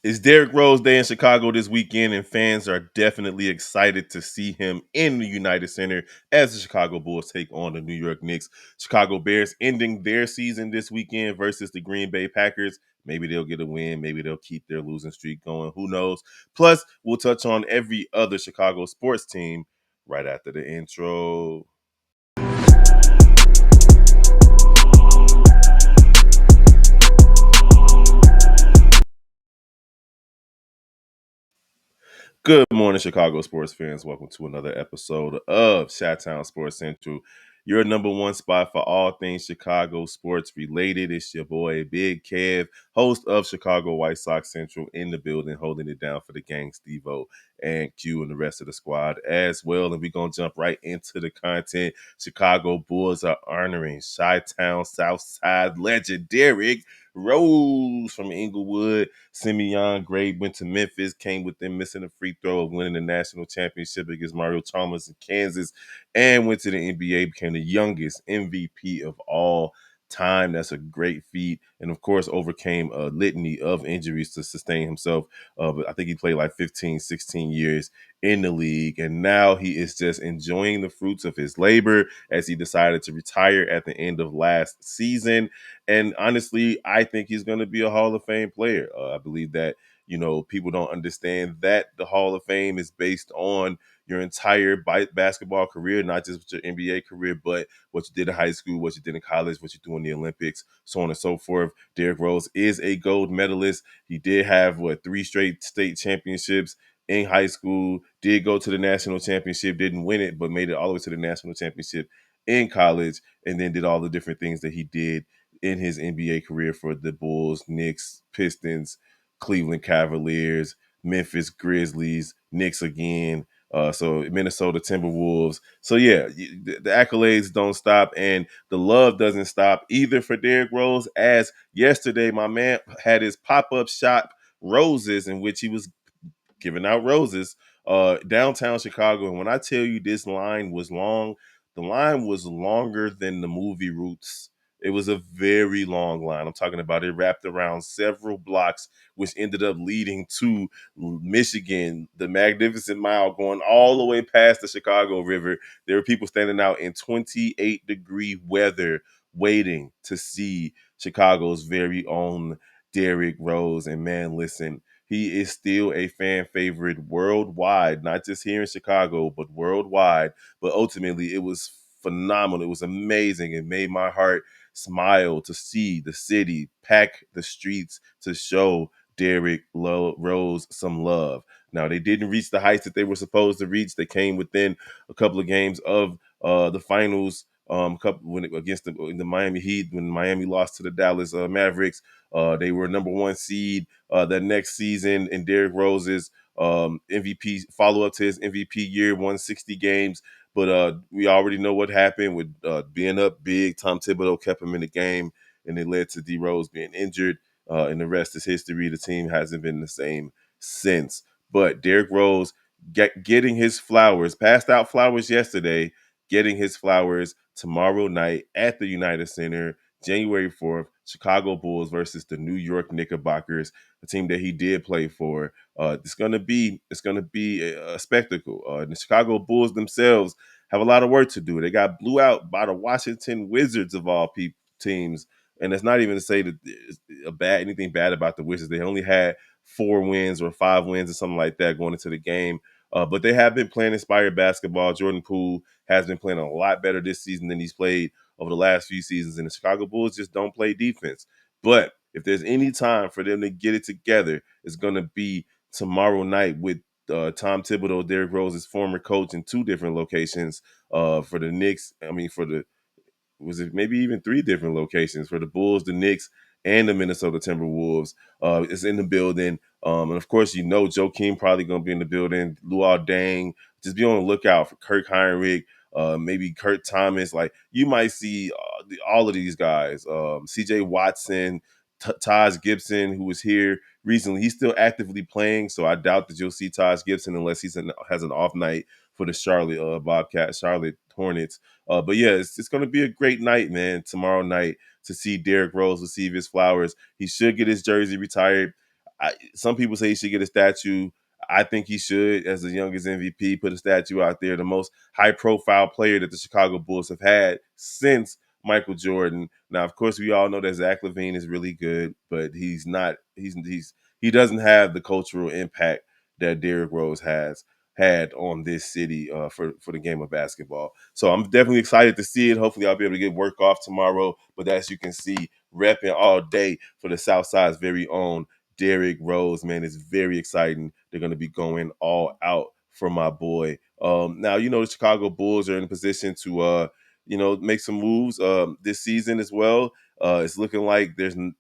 It's Derrick Rose Day in Chicago this weekend, and fans are definitely excited to see him in the United Center as the Chicago Bulls take on the New York Knicks. Chicago Bears ending their season this weekend versus the Green Bay Packers. Maybe they'll get a win. Maybe they'll keep their losing streak going. Who knows? Plus, we'll touch on every other Chicago sports team right after the intro. Good morning, Chicago sports fans. Welcome to another episode of Chi-Town Sports Central, your number one spot for all things Chicago sports related. It's your boy, Big Kev, host of Chicago White Sox Central, in the building, holding it down for the gang, Steve-O, and Q, and the rest of the squad as well. And we're going to jump right into the content. Chicago Bulls are honoring Chi-Town Southside legend Derrick Rose from Inglewood. Simeon Gray went to Memphis, came within missing a free throw of winning the national championship against Mario Chalmers in Kansas, and went to the NBA, became the youngest MVP of all time. That's a great feat. And of course, overcame a litany of injuries to sustain himself. But I think he played like 15, 16 years in the league. And now he is just enjoying the fruits of his labor as he decided to retire at the end of last season. And honestly, I think he's going to be a Hall of Fame player. I believe that, people don't understand that the Hall of Fame is based on your entire basketball career, not just your NBA career, but what you did in high school, what you did in college, what you do in the Olympics, so on and so forth. Derrick Rose is a gold medalist. He did have, three straight state championships in high school, did go to the national championship, didn't win it, but made it all the way to the national championship in college, and then did all the different things that he did in his NBA career for the Bulls, Knicks, Pistons, Cleveland Cavaliers, Memphis Grizzlies, Knicks again. So Minnesota Timberwolves. So yeah, the accolades don't stop, and the love doesn't stop either for Derrick Rose. As yesterday, my man had his pop-up shop Roses, in which he was giving out roses downtown Chicago. And when I tell you this line was long, the line was longer than the movie Roots. It was a very long line. I'm talking about it wrapped around several blocks, which ended up leading to Michigan, the Magnificent Mile, going all the way past the Chicago River. There were people standing out in 28-degree weather waiting to see Chicago's very own Derrick Rose. And man, listen, he is still a fan favorite worldwide, not just here in Chicago, but worldwide. But ultimately, it was phenomenal. It was amazing. It made my heart smile to see the city pack the streets to show Derrick Rose some love. Now, they didn't reach the heights that they were supposed to reach. They came within a couple of games of the finals. Against the Miami Heat, when Miami lost to the Dallas Mavericks, they were number one seed that next season in Derrick Rose's MVP follow up to his MVP year, won 60 games. But we already know what happened with being up big. Tom Thibodeau kept him in the game, and it led to D Rose being injured. And the rest is history. The team hasn't been the same since. But Derrick Rose getting his flowers, passed out flowers yesterday, getting his flowers tomorrow night at the United Center, January 4th, Chicago Bulls versus the New York Knickerbockers, a team that he did play for. It's gonna be a spectacle. The Chicago Bulls themselves have a lot of work to do. They got blew out by the Washington Wizards of all teams, and it's not even to say that there's anything bad about the Wizards. They only had 4 wins or 5 wins or something like that going into the game. But they have been playing inspired basketball. Jordan Poole has been playing a lot better this season than he's played over the last few seasons, and the Chicago Bulls just don't play defense. But if there's any time for them to get it together, it's going to be tomorrow night with Tom Thibodeau, Derrick Rose's former coach, in 2 different locations for the Knicks. For the was it maybe even 3 different locations for the Bulls, the Knicks, and the Minnesota Timberwolves. Is in the building. And of course, Joakim probably going to be in the building. Luol Deng. Just be on the lookout for Kirk Heinrich, maybe Kurt Thomas. Like, you might see all of these guys. CJ Watson, Taj Gibson, who was here recently. He's still actively playing, so I doubt that you'll see Taj Gibson unless has an off night for the Charlotte Hornets. But yeah, it's going to be a great night, man, tomorrow night to see Derrick Rose receive his flowers. He should get his jersey retired. Some people say he should get a statue. I think he should, as the youngest MVP, put a statue out there. The most high-profile player that the Chicago Bulls have had since Michael Jordan. Now, of course, we all know that Zach LaVine is really good, but he's not. He doesn't have the cultural impact that Derrick Rose has had on this city for the game of basketball. So I'm definitely excited to see it. Hopefully, I'll be able to get work off tomorrow. But as you can see, repping all day for the Southside's very own Derrick Rose. Man, it's very exciting. They're going to be going all out for my boy. Now, the Chicago Bulls are in a position to make some moves this season as well. It's looking like the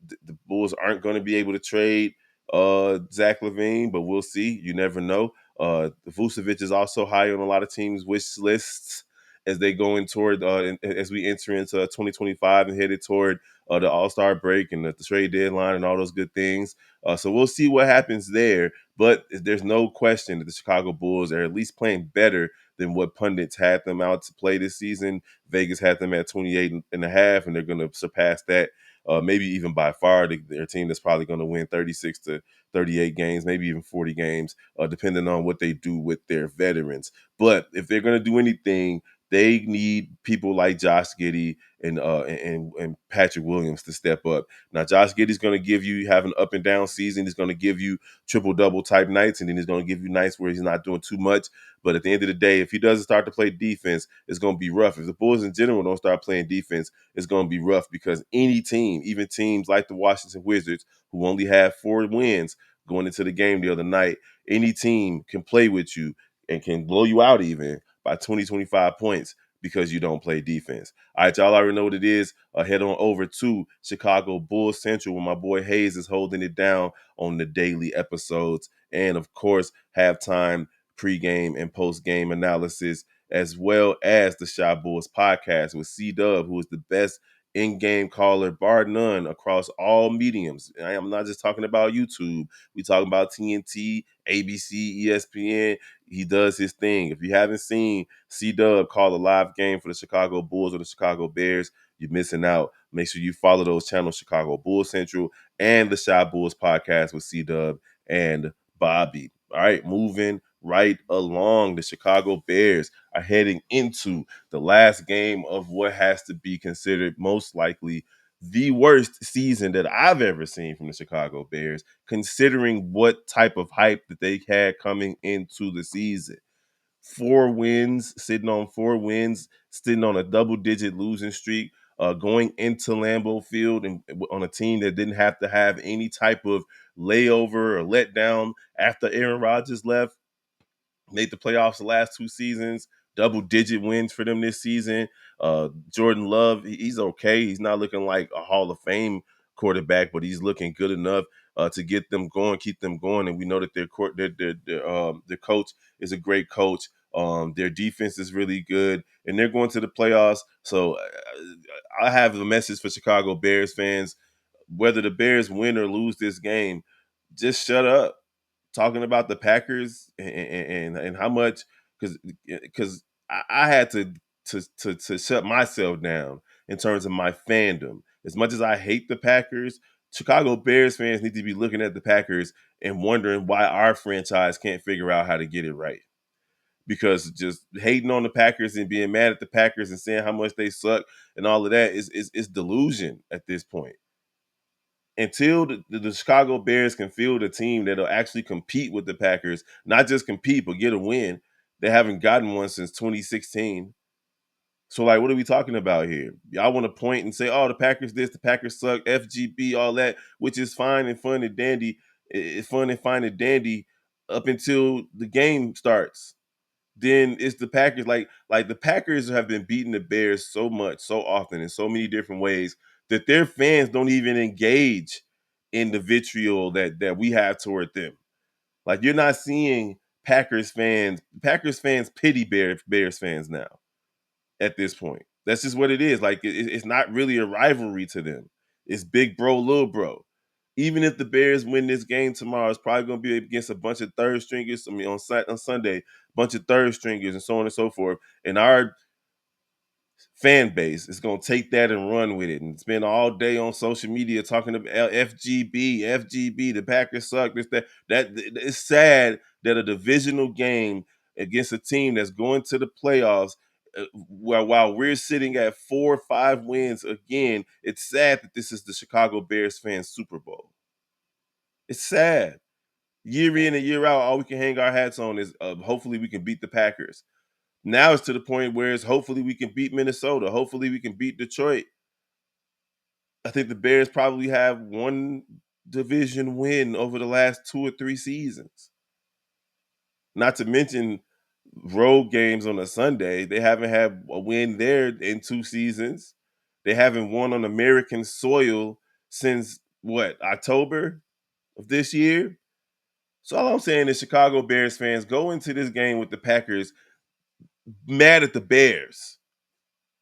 Bulls aren't going to be able to trade Zach LaVine, but we'll see. You never know. Vucevic is also high on a lot of teams' wish lists as they go in toward as we enter into 2025 and headed toward the All-Star break and the trade deadline and all those good things. So we'll see what happens there. But there's no question that the Chicago Bulls are at least playing better than what pundits had them out to play this season. Vegas had them at 28 and a half, and they're going to surpass that. Maybe even by far, their team that's probably going to win 36 to 38 games, maybe even 40 games, depending on what they do with their veterans. But if they're going to do anything, they need people like Josh Giddey and Patrick Williams to step up. Now, Josh Giddey's going to have an up and down season. He's going to give you triple double type nights, and then he's going to give you nights where he's not doing too much. But at the end of the day, if he doesn't start to play defense, it's going to be rough. If the Bulls in general don't start playing defense, it's going to be rough because any team, even teams like the Washington Wizards, who only have 4 wins going into the game the other night, any team can play with you and can blow you out even by 20, 25 points because you don't play defense. All right, y'all already know what it is. Head on over to Chicago Bulls Central where my boy Hayes is holding it down on the daily episodes. And, of course, halftime, pregame, and postgame analysis, as well as the Shy Bulls podcast with C-Dub, who is the best in-game caller, bar none, across all mediums. I am not just talking about YouTube. We talking about TNT, ABC, ESPN. He does his thing. If you haven't seen C-Dub call a live game for the Chicago Bulls or the Chicago Bears, you're missing out. Make sure you follow those channels, Chicago Bulls Central and the Shy Bulls podcast with C-Dub and Bobby. All right, moving right along. The Chicago Bears are heading into the last game of what has to be considered most likely the worst season that I've ever seen from the Chicago Bears, considering what type of hype that they had coming into the season. 4 wins, sitting on a double-digit losing streak, going into Lambeau Field and on a team that didn't have to have any type of layover or letdown after Aaron Rodgers left. Made the playoffs the last 2 seasons, double-digit wins for them this season. Jordan Love, he's okay. He's not looking like a Hall of Fame quarterback, but he's looking good enough to get them going, keep them going. And we know that their coach is a great coach. Their defense is really good, and they're going to the playoffs. So I have a message for Chicago Bears fans. Whether the Bears win or lose this game, just shut up talking about the Packers and how much because I had to shut myself down in terms of my fandom. As much as I hate the Packers, Chicago Bears fans need to be looking at the Packers and wondering why our franchise can't figure out how to get it right. Because just hating on the Packers and being mad at the Packers and saying how much they suck and all of that is delusion at this point until the Chicago Bears can field a team that'll actually compete with the Packers, not just compete, but get a win. They haven't gotten one since 2016. So, like, what are we talking about here? Y'all want to point and say, oh, the Packers this, the Packers suck, FGB, all that, which is fine and fun and dandy. It's fun and fine and dandy up until the game starts. Then it's the Packers. Like the Packers have been beating the Bears so much, so often, in so many different ways that their fans don't even engage in the vitriol that we have toward them. Like you're not seeing Packers fans pity Bears fans now at this point. That's just what it is. Like it's not really a rivalry to them. It's big bro, little bro. Even if the Bears win this game tomorrow, it's probably going to be against a bunch of third stringers. I mean, on Sunday, a bunch of third stringers and so on and so forth. And our fan base is going to take that and run with it and spend all day on social media talking about FGB, the Packers suck, this, that. It's sad that a divisional game against a team that's going to the playoffs, while we're sitting at 4 or 5 wins again, it's sad that this is the Chicago Bears fans Super Bowl. It's sad. Year in and year out, all we can hang our hats on is hopefully we can beat the Packers. Now it's to the point where it's hopefully we can beat Minnesota. Hopefully we can beat Detroit. I think the Bears probably have one division win over the last 2 or 3 seasons. Not to mention road games on a Sunday. They haven't had a win there in 2 seasons. They haven't won on American soil since what, October of this year? So all I'm saying is Chicago Bears fans go into this game with the Packers mad at the Bears,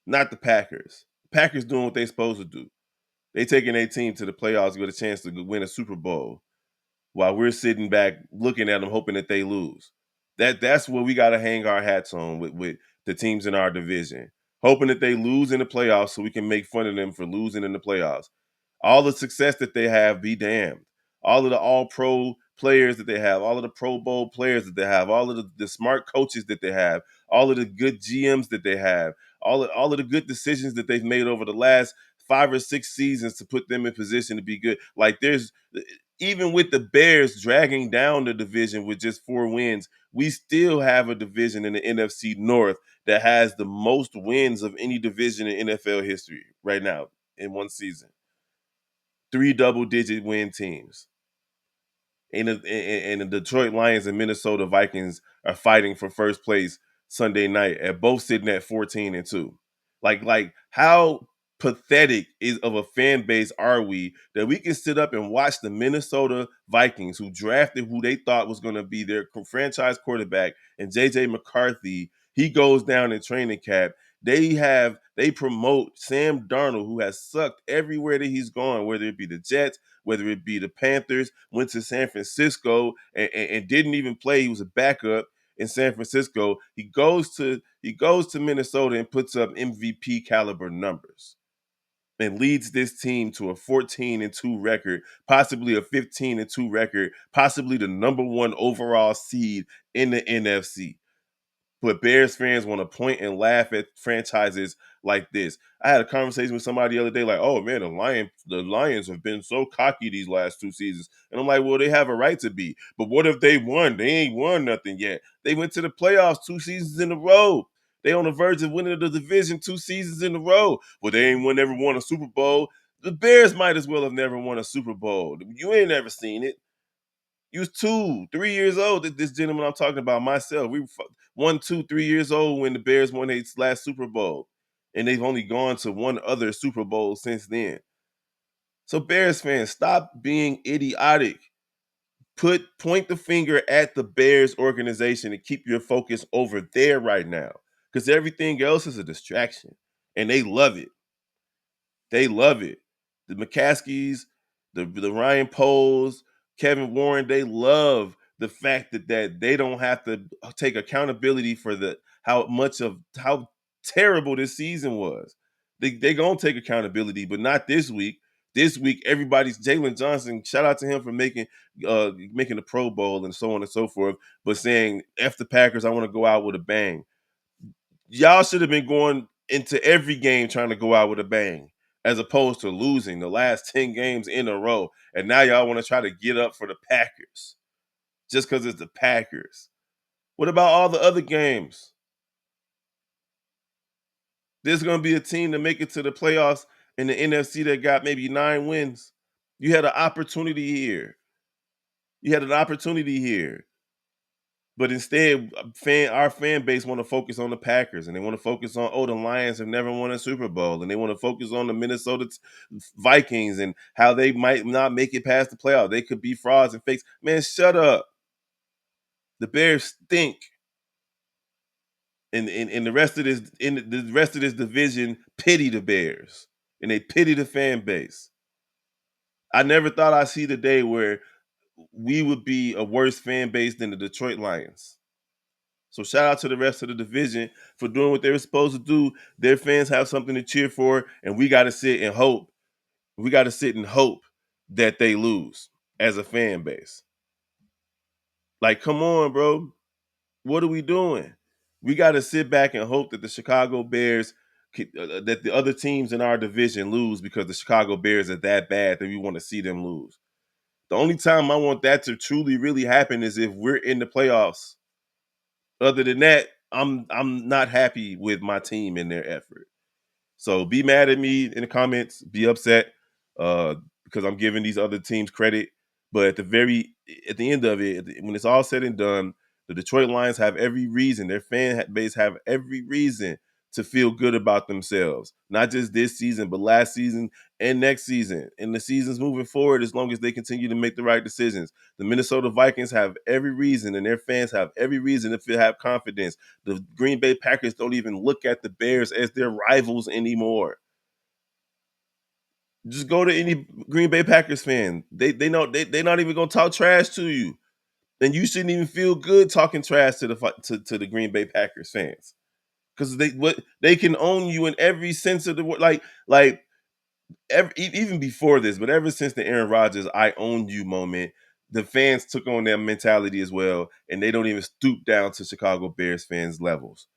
not the Packers. Packers doing what they supposed to do. They taking their team to the playoffs with a chance to win a Super Bowl while we're sitting back looking at them hoping that they lose. That's what we got to hang our hats on with the teams in our division. Hoping that they lose in the playoffs so we can make fun of them for losing in the playoffs. All the success that they have, be damned. All of the all-pro players that they have, all of the Pro Bowl players that they have, all of the smart coaches that they have, all of the good GMs that they have, all of the good decisions that they've made over the last 5 or 6 seasons to put them in position to be good. Like there's even with the Bears dragging down the division with just 4 wins, we still have a division in the NFC North that has the most wins of any division in NFL history right now in one season. 3 double-digit win teams. And the Detroit Lions and Minnesota Vikings are fighting for first place Sunday night, and both sitting at 14-2. Like how pathetic is of a fan base are we that we can sit up and watch the Minnesota Vikings, who drafted who they thought was going to be their franchise quarterback, and JJ McCarthy, he goes down in training camp. They promote Sam Darnold, who has sucked everywhere that he's gone, whether it be the Jets, whether it be the Panthers, went to San Francisco and didn't even play. He was a backup in San Francisco. He goes to Minnesota and puts up MVP caliber numbers and leads this team to a 14-2 record, possibly a 15-2 record, possibly the number one overall seed in the NFC. But Bears fans want to point and laugh at franchises like this. I had a conversation with somebody the other day, like, "Oh man, the Lions have been so cocky these last 2 seasons," and I'm like, "Well, they have a right to be, but what if they won? They ain't won nothing yet. They went to the playoffs 2 seasons in a row. They on the verge of winning the division 2 seasons in a row. Well, they ain't never won a Super Bowl. The Bears might as well have never won a Super Bowl. You ain't never seen it. You was 2, 3 years old. This gentleman I'm talking about, myself, we were 1, 2, 3 years old when the Bears won their last Super Bowl, and they've only gone to one other Super Bowl since then. So Bears fans, stop being idiotic. Point the finger at the Bears organization and keep your focus over there right now, because everything else is a distraction, and they love it. They love it. The McCaskies, the Ryan Poles, Kevin Warren, they love the fact that they don't have to take accountability for how terrible this season was. They gonna take accountability, but not this week. This week, everybody's Jalen Johnson. Shout out to him for making the Pro Bowl and so on and so forth. But saying "F the Packers," I want to go out with a bang. Y'all should have been going into every game trying to go out with a bang, as opposed to losing the last 10 games in a row. And now y'all want to try to get up for the Packers just because it's the Packers. What about all the other games? There's going to be a team to make it to the playoffs in the NFC that got maybe 9 wins. You had an opportunity here. You had an opportunity here. But instead, our fan base want to focus on the Packers, and they want to focus on, the Lions have never won a Super Bowl, and they want to focus on the Minnesota Vikings and how they might not make it past the playoff. They could be frauds and fakes. Man, shut up. The Bears stink, and the rest of this division pity the Bears, and they pity the fan base. I never thought I'd see the day where we would be a worse fan base than the Detroit Lions. So shout out to the rest of the division for doing what they were supposed to do. Their fans have something to cheer for, and we got to sit and hope. We got to sit and hope that they lose as a fan base. Like, come on, bro. What are we doing? We got to sit back and hope that the Chicago Bears, that the other teams in our division lose because the Chicago Bears are that bad that we want to see them lose. The only time I want that to truly really happen is if we're in the playoffs. Other than that, I'm not happy with my team and their effort. So be mad at me in the comments, be upset uh, because I'm giving these other teams credit. But at the end of it, when it's all said and done, the Detroit Lions have every reason, their fan base have every reason to feel good about themselves. Not just this season, but last season and next season, and the seasons moving forward. As long as they continue to make the right decisions, the Minnesota Vikings have every reason, and their fans have every reason to feel have confidence. The Green Bay Packers don't even look at the Bears as their rivals anymore. Just go to any Green Bay Packers fan. They know they're not even gonna talk trash to you, and you shouldn't even feel good talking trash to to the Green Bay Packers fans because they can own you in every sense of the word. Even before this, but ever since the Aaron Rodgers "I own you" moment, the fans took on that mentality as well, and they don't even stoop down to Chicago Bears fans levels.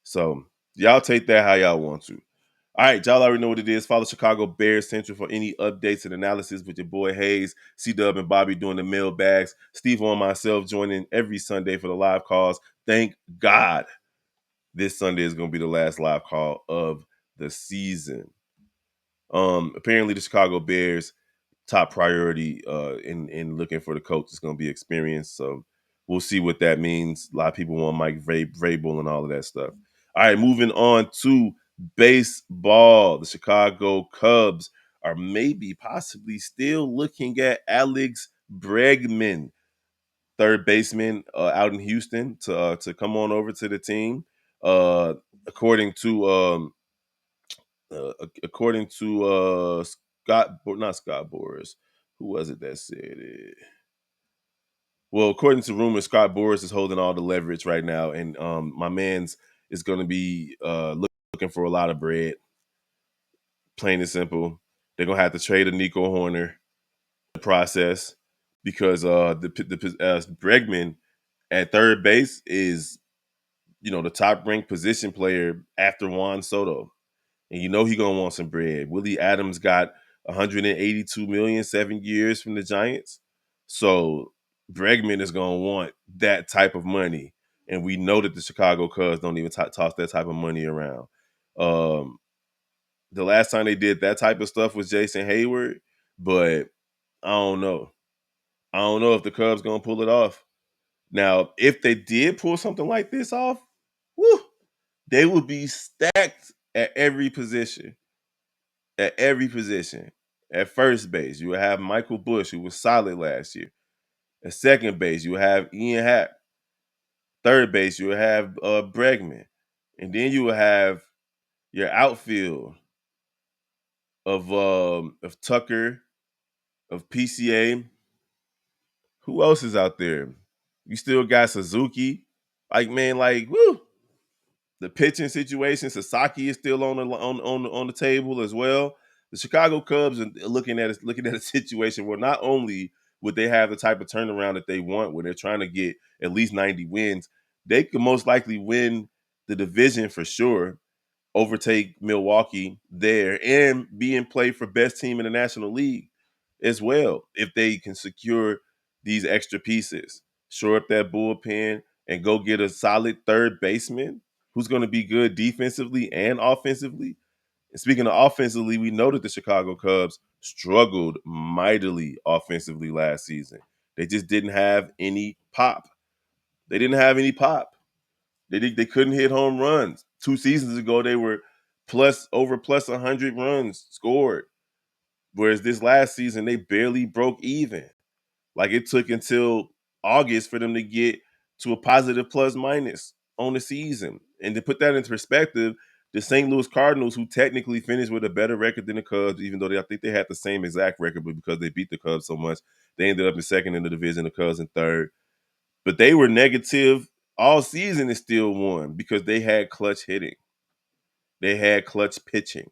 So y'all take that how y'all want to. All right, y'all already know what it is. Follow Chicago Bears Central for any updates and analysis with your boy Hayes, C Dub, and Bobby doing the mailbags. Steve and myself joining every Sunday for the live calls. Thank God this Sunday is going to be the last live call of the season. Apparently, the Chicago Bears top priority in looking for the coach is going to be experience. So we'll see what that means. A lot of people want Mike Vrabel and all of that stuff. All right, moving on to baseball. The Chicago Cubs are maybe possibly still looking at Alex Bregman, third baseman out in Houston, to come on over to the team. Uh, according to according to not Scott Boras, who was it that said it? Well, according to rumors, Scott Boras is holding all the leverage right now, and my man's is going to be looking for a lot of bread. Plain and simple, they're gonna have to trade a Nico Horner in the process because Bregman at third base is the top ranked position player after Juan Soto. And he gonna want some bread. Willie Adams got 182 million, 7 years from the Giants. So Bregman is gonna want that type of money, and we know that the Chicago Cubs don't even toss that type of money around. Um, the last time they did that type of stuff was Jason Hayward, but I don't know. I don't know if the Cubs gonna pull it off. Now, if they did pull something like this off, whoo, they would be stacked at every position. At every position. At first base, you will have Michael Bush, who was solid last year. At second base, you will have Ian Happ. Third base, you will have Bregman. And then you will have your outfield of Tucker, of PCA. Who else is out there? You still got Suzuki. Like, man, like, woo. The pitching situation, Sasaki is still on the table as well. The Chicago Cubs are looking at a situation where not only would they have the type of turnaround that they want, where they're trying to get at least 90 wins, they could most likely win the division for sure, overtake Milwaukee there, and be in play for best team in the National League as well if they can secure these extra pieces, shore up that bullpen, and go get a solid third baseman who's going to be good defensively and offensively. And speaking of offensively, we know that the Chicago Cubs struggled mightily offensively last season. They just didn't have any pop. They didn't have any pop. They couldn't hit home runs. 2 seasons ago, they were plus 100 runs scored. Whereas this last season, they barely broke even. Like, it took until August for them to get to a positive plus minus on the season. And to put that into perspective, the St. Louis Cardinals, who technically finished with a better record than the Cubs, even though I think they had the same exact record, but because they beat the Cubs so much, they ended up in second in the division, the Cubs in third. But they were negative. all season it still won because they had clutch hitting. They had clutch pitching.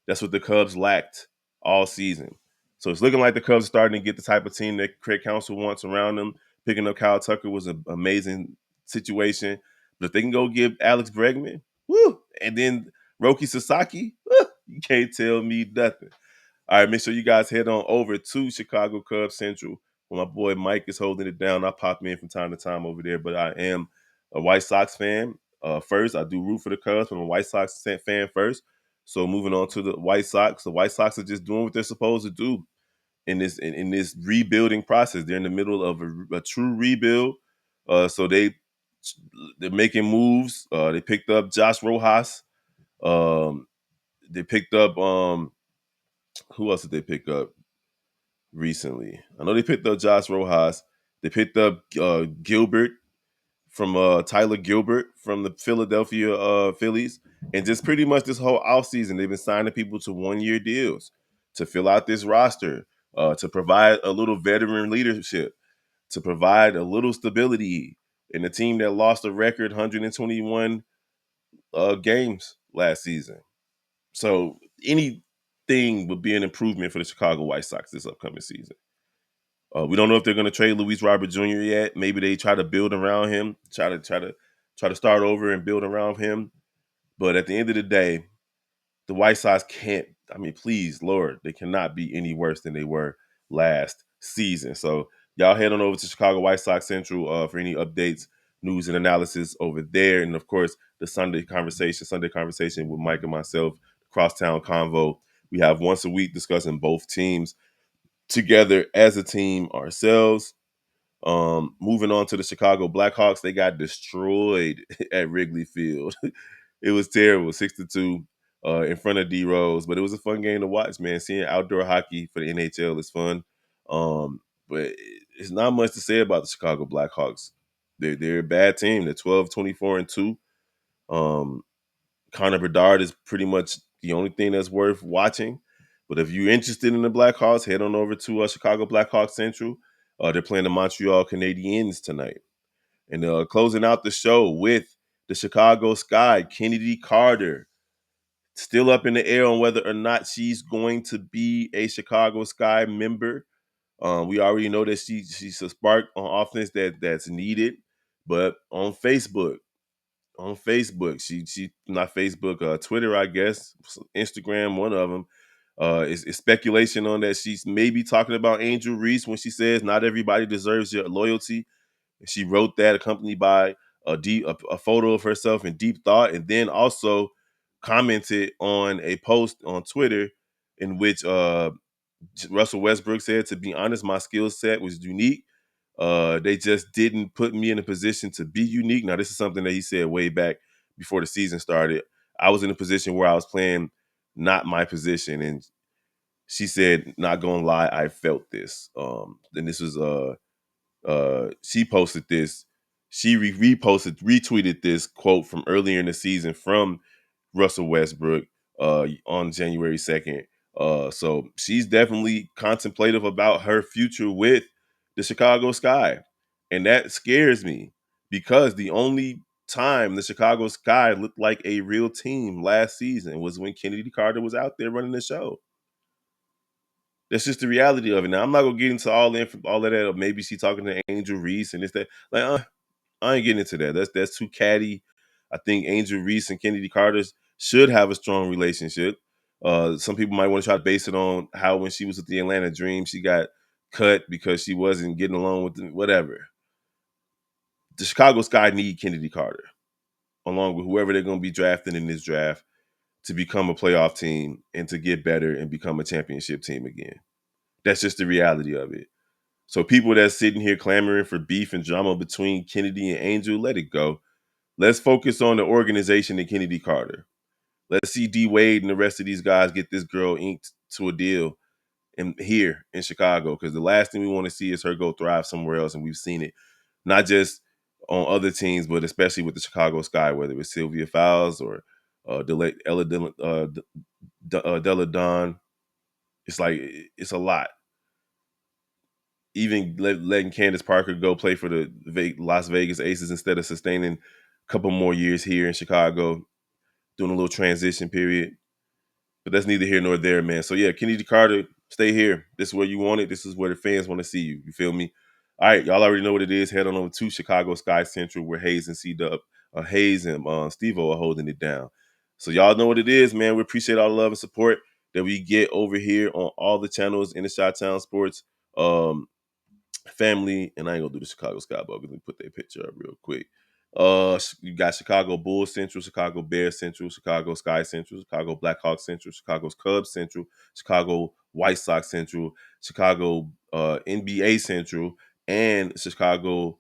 That's what the Cubs lacked all season. So it's looking like the Cubs are starting to get the type of team that Craig Counsell wants around them. Picking up Kyle Tucker was an amazing situation. But if they can go give Alex Bregman, woo, and then Roki Sasaki, woo, you can't tell me nothing. All right, make sure you guys head on over to Chicago Cubs Central where my boy Mike is holding it down. I pop in from time to time over there, but I am a White Sox fan. First, I do root for the Cubs, but I'm a White Sox fan first. So moving on to the White Sox are just doing what they're supposed to do in this rebuilding process. They're in the middle of a true rebuild. So they're making moves. They picked up Josh Rojas. Um, they picked up who else did they pick up recently? I know they picked up Josh Rojas. They picked up Gilbert from Tyler Gilbert from the Philadelphia Phillies. And just pretty much this whole offseason, they've been signing people to 1-year deals to fill out this roster, to provide a little veteran leadership, to provide a little stability in a team that lost a record 121 games last season. So anything would be an improvement for the Chicago White Sox this upcoming season. We don't know if they're going to trade Luis Robert Jr. yet. Maybe they try to build around him, try to start over and build around him. But at the end of the day, the White Sox can't. I mean, please, Lord, they cannot be any worse than they were last season. So y'all head on over to Chicago White Sox Central for any updates, news, and analysis over there. And of course, the Sunday conversation with Mike and myself, Crosstown Convo. We have once a week discussing both teams together as a team ourselves. Moving on to the Chicago Blackhawks, they got destroyed at Wrigley Field. It was terrible, 6-2 in front of D Rose, but it was a fun game to watch, man. Seeing outdoor hockey for the NHL is fun. But it's not much to say about the Chicago Blackhawks. They're a bad team. They're 12-24-2. Um, Connor Bedard is pretty much the only thing that's worth watching. But if you're interested in the Blackhawks, head on over to Chicago Blackhawks Central. They're playing the Montreal Canadiens tonight. And closing out the show with the Chicago Sky, Kennedy Carter. Still up in the air on whether or not she's going to be a Chicago Sky member. We already know that she's a spark on offense that's needed. But on Facebook. She not Facebook, Twitter, I guess, Instagram, one of them. Is speculation on that she's maybe talking about Angel Reese when she says not everybody deserves your loyalty. She wrote that accompanied by a photo of herself in deep thought, and then also commented on a post on Twitter in which Russell Westbrook said, "To be honest, my skill set was unique. They just didn't put me in a position to be unique." Now, this is something that he said way back before the season started. I was in a position where I was playing not my position, and she said, "Not gonna lie, I felt this." And this was she posted this. She retweeted this quote from earlier in the season from Russell Westbrook on January 2nd. So she's definitely contemplative about her future with the Chicago Sky. And that scares me because the only time the Chicago Sky looked like a real team last season was when Kennedy Carter was out there running the show. That's just the reality of it. Now I'm not gonna get into all of that. Or maybe she talking to Angel Reese and this that. Like I ain't getting into that. That's too catty. I think Angel Reese and Kennedy Carter should have a strong relationship. Some people might want to try to base it on how when she was with the Atlanta Dream, she got cut because she wasn't getting along with them, whatever. The Chicago Sky need Kennedy Carter, along with whoever they're going to be drafting in this draft, to become a playoff team and to get better and become a championship team again. That's just the reality of it. So people that's sitting here clamoring for beef and drama between Kennedy and Angel, let it go. Let's focus on the organization and Kennedy Carter. Let's see D Wade and the rest of these guys get this girl inked to a deal here in Chicago, because the last thing we want to see is her go thrive somewhere else, and we've seen it not just on other teams, but especially with the Chicago Sky, whether it's Sylvia Fowles or Della Don. It's like it's a lot. even letting Candace Parker go play for the Las Vegas Aces instead of sustaining a couple more years here in Chicago, doing a little transition period. But that's neither here nor there, man. So yeah, Kennedy Carter, stay here. This is where you want it. This is where the fans want to see you. You feel me? All right, y'all already know what it is. Head on over to Chicago Sky Central, where Hayes and Hayes and Steve-O are holding it down. So y'all know what it is, man. We appreciate all the love and support that we get over here on all the channels in the Chi-Town Sports family. And I ain't gonna do the Chicago Sky Bugs. Let me put that picture up real quick. You got Chicago Bulls Central, Chicago Bears Central, Chicago Sky Central, Chicago Blackhawks Central, Chicago's Cubs Central, Chicago White Sox Central, Chicago NBA Central, and Chicago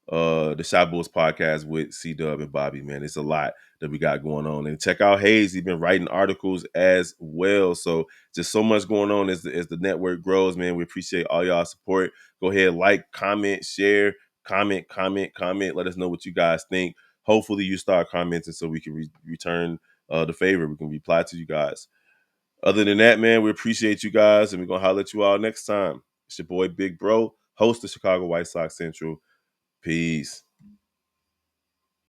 the Shot Bulls podcast with C Dub and Bobby, man. It's a lot that we got going on. And check out Hayes. He's been writing articles as well. So just so much going on as the network grows, man. We appreciate all y'all support. Go ahead, like, comment, share, comment. Let us know what you guys think. Hopefully you start commenting so we can return the favor. We can reply to you guys. Other than that, man, we appreciate you guys, and we're going to holler at you all next time. It's your boy, Big Bro, host of Chicago White Sox Central. Peace.